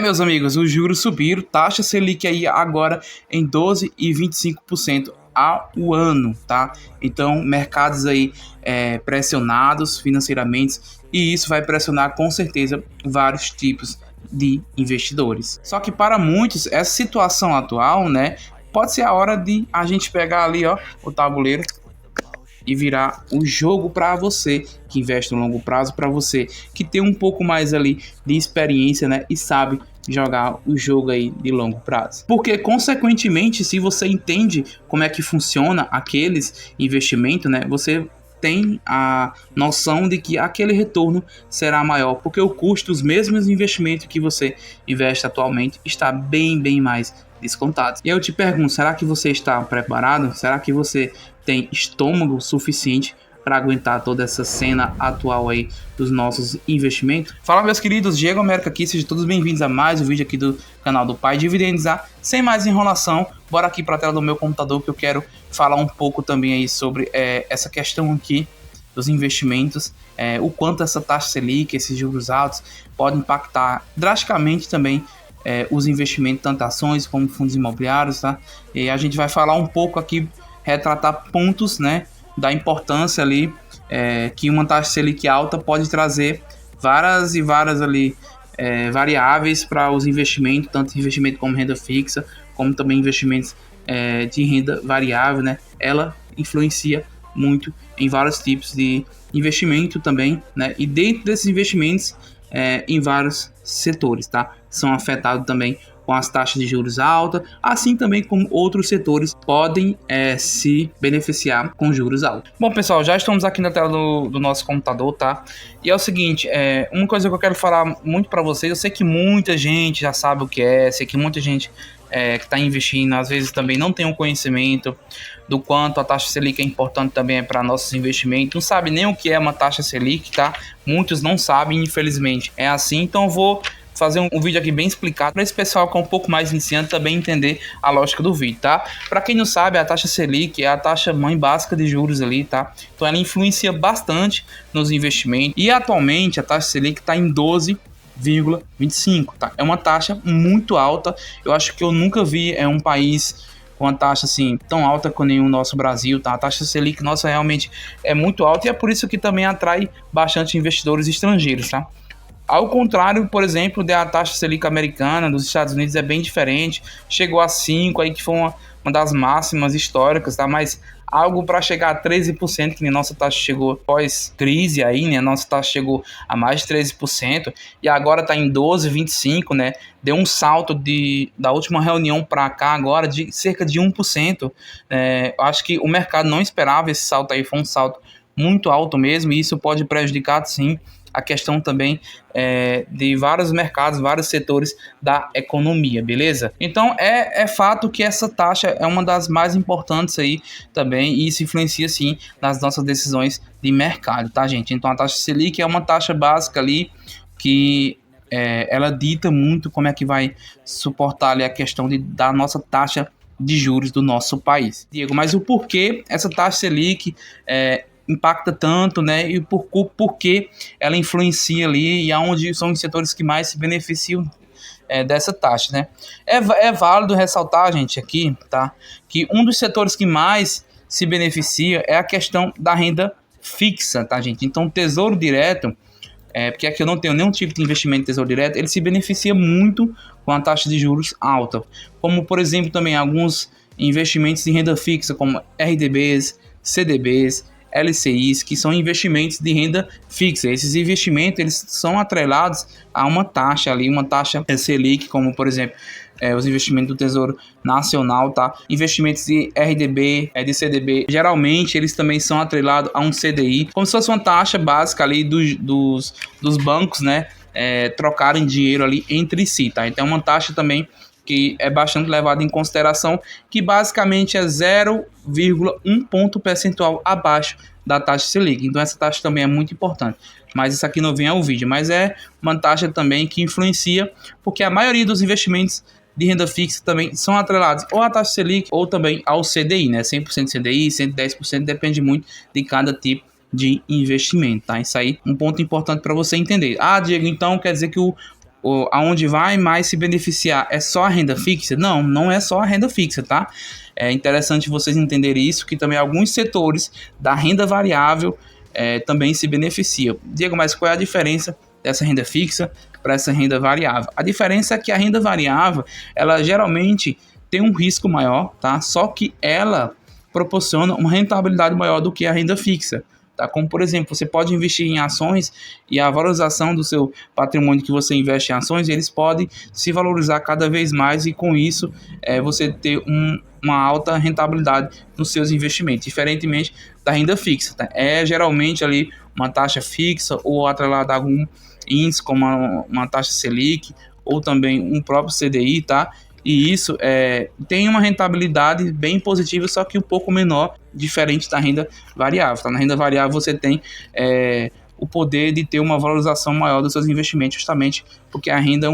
Meus amigos, os juros subiram, taxa Selic aí agora em 12 e 25% ao ano, tá? Então, mercados aí pressionados financeiramente, e isso vai pressionar com certeza vários tipos de investidores. Só que para muitos, essa situação atual, né, pode ser a hora de a gente pegar ali, ó, o tabuleiro e virar o jogo para você que investe no longo prazo, para você que tem um pouco mais ali de experiência, né, e sabe jogar o jogo aí de longo prazo. Porque consequentemente, se você entende como é que funciona aqueles investimentos, né, você tem a noção de que aquele retorno será maior, porque o custo dos mesmos investimentos que você investe atualmente está bem mais descontado. E eu te pergunto, será que você está preparado? Será que você tem estômago suficiente para aguentar toda essa cena atual aí dos nossos investimentos? Fala, meus queridos, Diego América aqui, sejam todos bem-vindos a mais um vídeo aqui do canal do Pai Dividendos. Sem mais enrolação, bora aqui para a tela do meu computador, que eu quero falar um pouco também aí sobre essa questão aqui dos investimentos, o quanto essa taxa Selic, esses juros altos, podem impactar drasticamente também os investimentos, tanto ações como fundos imobiliários, tá? E a gente vai falar um pouco aqui, retratar pontos, né, da importância ali que uma taxa Selic alta pode trazer várias ali variáveis para os investimentos, tanto investimento como renda fixa, como também investimentos de renda variável, né? Ela influencia muito em vários tipos de investimento também, né? E dentro desses investimentos, em vários setores, tá? São afetados também com as taxas de juros altas, assim também como outros setores podem se beneficiar com juros altos. Bom, pessoal, já estamos aqui na tela do nosso computador, tá? E é o seguinte, uma coisa que eu quero falar muito para vocês, eu sei que muita gente já sabe o que sei que muita gente que está investindo, às vezes também não tem um conhecimento do quanto a taxa Selic é importante também para nossos investimentos, não sabe nem o que é uma taxa Selic, tá? Muitos não sabem, infelizmente. É assim, então eu vou fazer um vídeo aqui bem explicado para esse pessoal que é um pouco mais iniciante também entender a lógica do vídeo, tá? Para quem não sabe, a taxa Selic é a taxa mãe básica de juros ali, tá? Então ela influencia bastante nos investimentos e atualmente a taxa Selic está em 12,25, tá? É uma taxa muito alta. Eu acho que eu nunca vi um país com uma taxa assim tão alta como o nosso Brasil, tá? A taxa Selic nossa realmente é muito alta e é por isso que também atrai bastante investidores estrangeiros, tá? Ao contrário, por exemplo, da taxa Selic americana dos Estados Unidos é bem diferente. Chegou a 5 aí, que foi uma das máximas históricas, tá? Mas algo para chegar a 13%, que a nossa taxa chegou pós-crise aí, né? A nossa taxa chegou a mais de 13% e agora está em 12,25%, né? Deu um salto da última reunião para cá agora de cerca de 1%. Acho que o mercado não esperava esse salto aí, foi um salto muito alto mesmo, e isso pode prejudicar, sim, a questão também de vários mercados, vários setores da economia, beleza? Então é fato que essa taxa é uma das mais importantes aí também, e isso influencia sim nas nossas decisões de mercado, tá, gente? Então a taxa Selic é uma taxa básica ali que ela dita muito como é que vai suportar ali a questão da nossa taxa de juros do nosso país. Diego, mas o porquê essa taxa Selic impacta tanto, né? E porque ela influencia ali e aonde são os setores que mais se beneficiam dessa taxa, né? É válido ressaltar, gente, aqui, tá? Que um dos setores que mais se beneficia é a questão da renda fixa, tá, gente? Então, o Tesouro Direto, porque aqui eu não tenho nenhum tipo de investimento em Tesouro Direto, ele se beneficia muito com a taxa de juros alta. Como, por exemplo, também alguns investimentos em renda fixa, como RDBs, CDBs, LCIs, que são investimentos de renda fixa. Esses investimentos eles são atrelados a uma taxa ali, uma taxa Selic, como por exemplo os investimentos do Tesouro Nacional, tá? Investimentos de RDB, de CDB, geralmente eles também são atrelados a um CDI, como se fosse uma taxa básica ali dos bancos, né? Trocarem dinheiro ali entre si, tá? Então é uma taxa também que é bastante levado em consideração, que basicamente é 0,1 ponto percentual abaixo da taxa Selic. Então essa taxa também é muito importante, mas isso aqui não vem ao vídeo, mas é uma taxa também que influencia, porque a maioria dos investimentos de renda fixa também são atrelados ou à taxa Selic ou também ao CDI, né? 100% CDI, 110%, depende muito de cada tipo de investimento, tá? Isso aí é um ponto importante para você entender. Ah, Diego, então quer dizer que aonde vai mais se beneficiar é só a renda fixa? Não, não é só a renda fixa, tá? É interessante vocês entenderem isso, que também alguns setores da renda variável também se beneficiam. Diego, mas qual é a diferença dessa renda fixa para essa renda variável? A diferença é que a renda variável, ela geralmente tem um risco maior, tá? Só que ela proporciona uma rentabilidade maior do que a renda fixa. Tá? Como, por exemplo, você pode investir em ações e a valorização do seu patrimônio que você investe em ações, eles podem se valorizar cada vez mais e com isso você ter uma alta rentabilidade nos seus investimentos, diferentemente da renda fixa. Tá? É geralmente ali uma taxa fixa ou atrelada a algum índice, como uma taxa Selic ou também um próprio CDI, tá? E isso tem uma rentabilidade bem positiva, só que um pouco menor, diferente da renda variável. Tá? Na renda variável você tem o poder de ter uma valorização maior dos seus investimentos, justamente porque a renda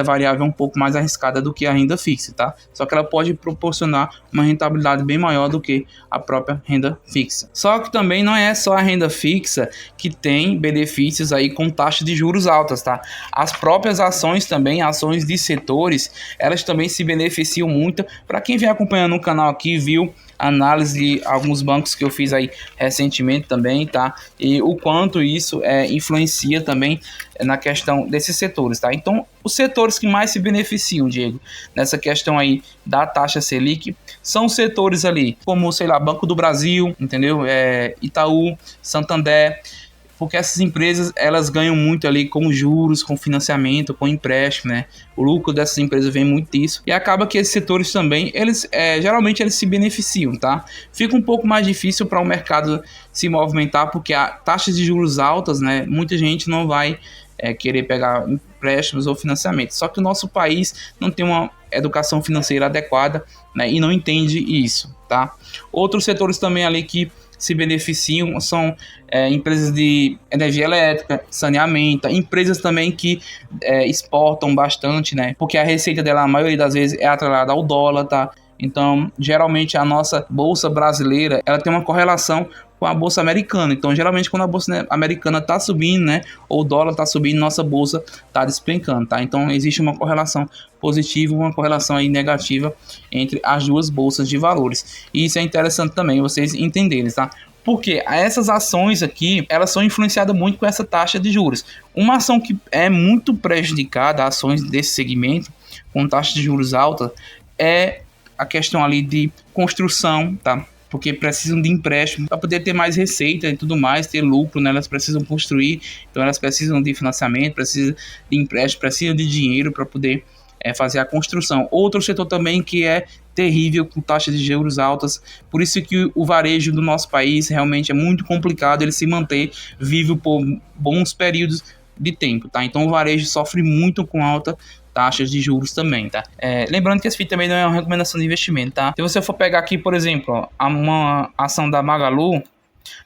variável é um pouco mais arriscada do que a renda fixa, tá? Só que ela pode proporcionar uma rentabilidade bem maior do que a própria renda fixa. Só que também não é só a renda fixa que tem benefícios aí com taxas de juros altas, tá? As próprias ações também, ações de setores, elas também se beneficiam muito. Para quem vem acompanhando o canal aqui, viu análise de alguns bancos que eu fiz aí recentemente também, tá? E o quanto isso influencia também na questão desses setores, tá? Então, os setores que mais se beneficiam, Diego, nessa questão aí da taxa Selic, são setores ali, como, sei lá, Banco do Brasil, entendeu? Itaú, Santander, porque essas empresas, elas ganham muito ali com juros, com financiamento, com empréstimo, né? O lucro dessas empresas vem muito disso. E acaba que esses setores também, eles geralmente eles se beneficiam, tá? Fica um pouco mais difícil para o mercado se movimentar, porque a taxas de juros altas, né? Muita gente não vai querer pegar empréstimos ou financiamento. Só que o nosso país não tem uma educação financeira adequada, né? E não entende isso, tá? Outros setores também ali que se beneficiam são empresas de energia elétrica, saneamento, empresas também que exportam bastante, né? Porque a receita dela, a maioria das vezes, é atrelada ao dólar, tá? Então, geralmente, a nossa bolsa brasileira, ela tem uma correlação com a bolsa americana. Então, geralmente, quando a bolsa americana está subindo, né, ou o dólar está subindo, nossa bolsa está despencando, tá? Então, existe uma correlação positiva, uma correlação aí negativa entre as duas bolsas de valores. E isso é interessante também vocês entenderem, tá? Porque essas ações aqui, elas são influenciadas muito com essa taxa de juros. Uma ação que é muito prejudicada, ações desse segmento, com taxa de juros alta, é a questão ali de construção, tá? Porque precisam de empréstimo para poder ter mais receita e tudo mais, ter lucro, né? Elas precisam construir, então elas precisam de financiamento, precisam de empréstimo, precisam de dinheiro para poder fazer a construção. Outro setor também que é terrível com taxas de juros altas, por isso que o varejo do nosso país realmente é muito complicado ele se manter vivo por bons períodos de tempo, tá? Então o varejo sofre muito com alta taxas de juros também, tá? Lembrando que esse vídeo também não é uma recomendação de investimento, tá? Se você for pegar aqui, por exemplo, uma ação da Magalu,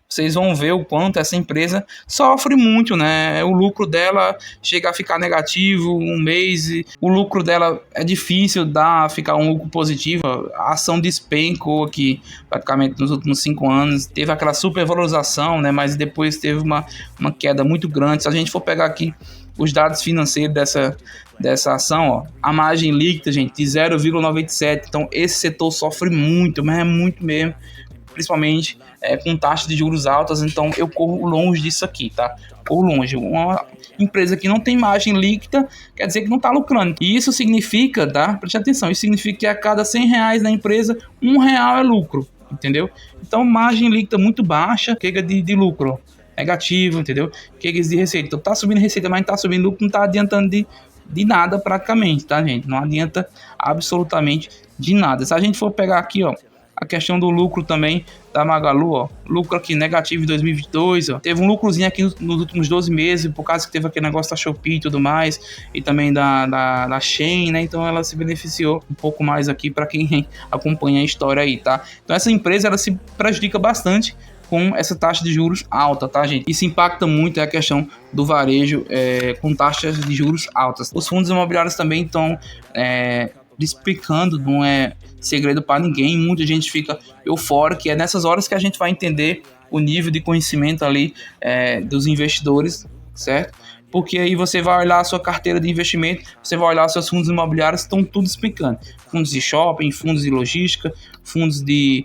vocês vão ver o quanto essa empresa sofre muito, né? O lucro dela chega a ficar negativo um mês, o lucro dela é difícil ficar um lucro positivo. A ação despencou aqui praticamente nos últimos 5 anos, teve aquela supervalorização, né? Mas depois teve uma queda muito grande. Se a gente for pegar aqui os dados financeiros dessa ação, ó, a margem líquida, gente, de 0,97. Então esse setor sofre muito, mas é muito mesmo, principalmente com taxas de juros altas. Então eu corro longe disso aqui, tá? Corro longe. Uma empresa que não tem margem líquida quer dizer que não está lucrando. E isso significa, tá? Preste atenção, isso significa que a cada R$100 na empresa, R$1 é lucro, entendeu? Então margem líquida muito baixa, chega de lucro negativo, entendeu? Chega de receita. Então tá subindo receita, mas não tá subindo lucro, não tá adiantando de nada praticamente, tá, gente? Não adianta absolutamente de nada. Se a gente for pegar aqui, ó, a questão do lucro também da Magalu, ó, lucro aqui negativo em 2022, ó, teve um lucrozinho aqui nos últimos 12 meses, por causa que teve aquele negócio da Shopee e tudo mais, e também da Shein, né? Então ela se beneficiou um pouco mais aqui para quem acompanha a história aí, tá? Então essa empresa, ela se prejudica bastante com essa taxa de juros alta, tá, gente? Isso impacta muito a questão do varejo com taxas de juros altas. Os fundos imobiliários também estão despicando, não é segredo para ninguém, muita gente fica eufórica, é nessas horas que a gente vai entender o nível de conhecimento ali dos investidores, certo? porque aí você vai olhar a sua carteira de investimento, você vai olhar seus fundos imobiliários, estão tudo explicando. Fundos de shopping, fundos de logística, fundos de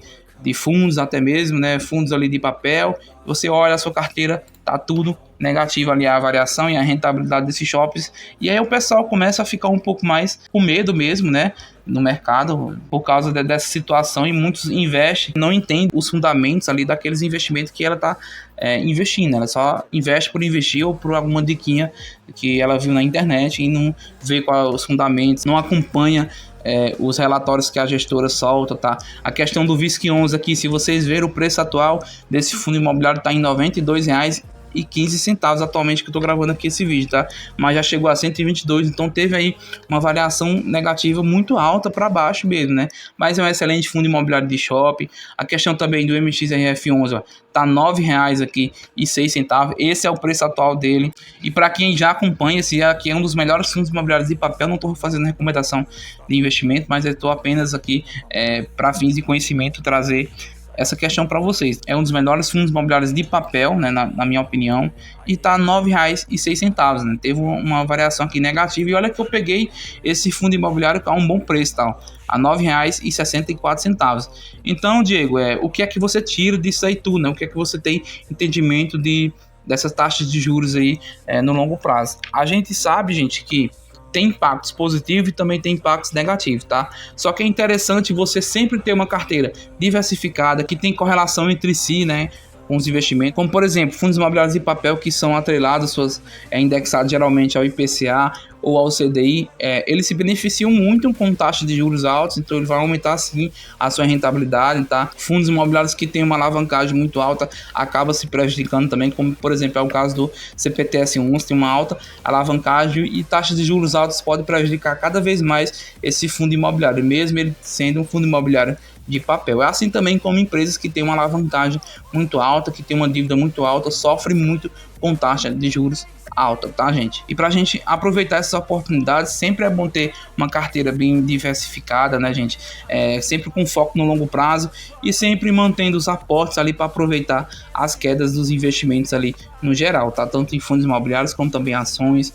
fundos até mesmo, né? Fundos ali de papel. Você olha a sua carteira, tá tudo negativo ali a variação e a rentabilidade desses shoppings. E aí o pessoal começa a ficar um pouco mais com medo mesmo, né? No mercado, por causa dessa situação, e muitos investem, não entendem os fundamentos ali daqueles investimentos que ela está investindo. Ela só investe por investir ou por alguma diquinha que ela viu na internet e não vê quais os fundamentos, não acompanha os relatórios que a gestora solta, tá? A questão do VISC11 aqui, se vocês verem o preço atual desse fundo imobiliário, está em R$ 92,15 atualmente que eu tô gravando aqui esse vídeo, tá? Mas já chegou a 122, então teve aí uma variação negativa muito alta para baixo mesmo, né? Mas é um excelente fundo imobiliário de shopping. A questão também do MXRF11, ó, tá R$ 9,06 aqui e 6 centavos. Esse é o preço atual dele. E para quem já acompanha, esse aqui é um dos melhores fundos imobiliários de papel. Não estou fazendo recomendação de investimento, mas eu estou apenas aqui para fins de conhecimento trazer essa questão para vocês. É um dos melhores fundos imobiliários de papel, né, na minha opinião, e tá R$ 9,06, né? Teve uma variação aqui negativa, e olha que eu peguei esse fundo imobiliário a um bom preço, tá? A R$ 9,64. Então, Diego, o que é que você tira disso aí tudo, né? O que é que você tem entendimento dessas taxas de juros aí no longo prazo? A gente sabe, gente, que tem impactos positivos e também tem impactos negativos, tá? Só que é interessante você sempre ter uma carteira diversificada, que tem correlação entre si, né, com os investimentos, como por exemplo, fundos imobiliários de papel que são atrelados, indexados geralmente ao IPCA ou ao CDI, eles se beneficiam muito com taxas de juros altos, então ele vai aumentar sim a sua rentabilidade, tá? Fundos imobiliários que têm uma alavancagem muito alta acaba se prejudicando também, como por exemplo é o caso do CPTS11, tem uma alta alavancagem e taxas de juros altos podem prejudicar cada vez mais esse fundo imobiliário, mesmo ele sendo um fundo imobiliário de papel. É assim também como empresas que têm uma alavancagem muito alta, que têm uma dívida muito alta, sofrem muito com taxa de juros alta, tá, gente? E pra gente aproveitar essas oportunidades, sempre é bom ter uma carteira bem diversificada, né, gente? Sempre com foco no longo prazo e sempre mantendo os aportes ali para aproveitar as quedas dos investimentos ali no geral, tá? Tanto em fundos imobiliários como também ações.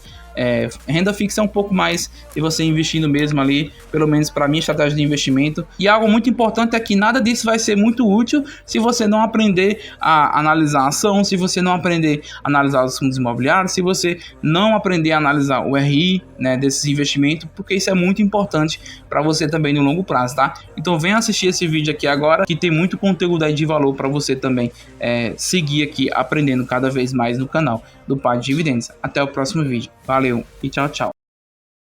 Renda fixa é um pouco mais de você investindo mesmo ali, pelo menos para mim, estratégia de investimento. E algo muito importante é que nada disso vai ser muito útil se você não aprender a analisar a ação, se você não aprender a analisar os fundos imobiliários, se você não aprender a analisar o RI, né, desses investimentos, porque isso é muito importante para você também no longo prazo, tá? Então venha assistir esse vídeo aqui agora, que tem muito conteúdo aí de valor para você também seguir aqui aprendendo cada vez mais no canal do Pai de Dividendos. Até o próximo vídeo. Valeu e tchau, tchau.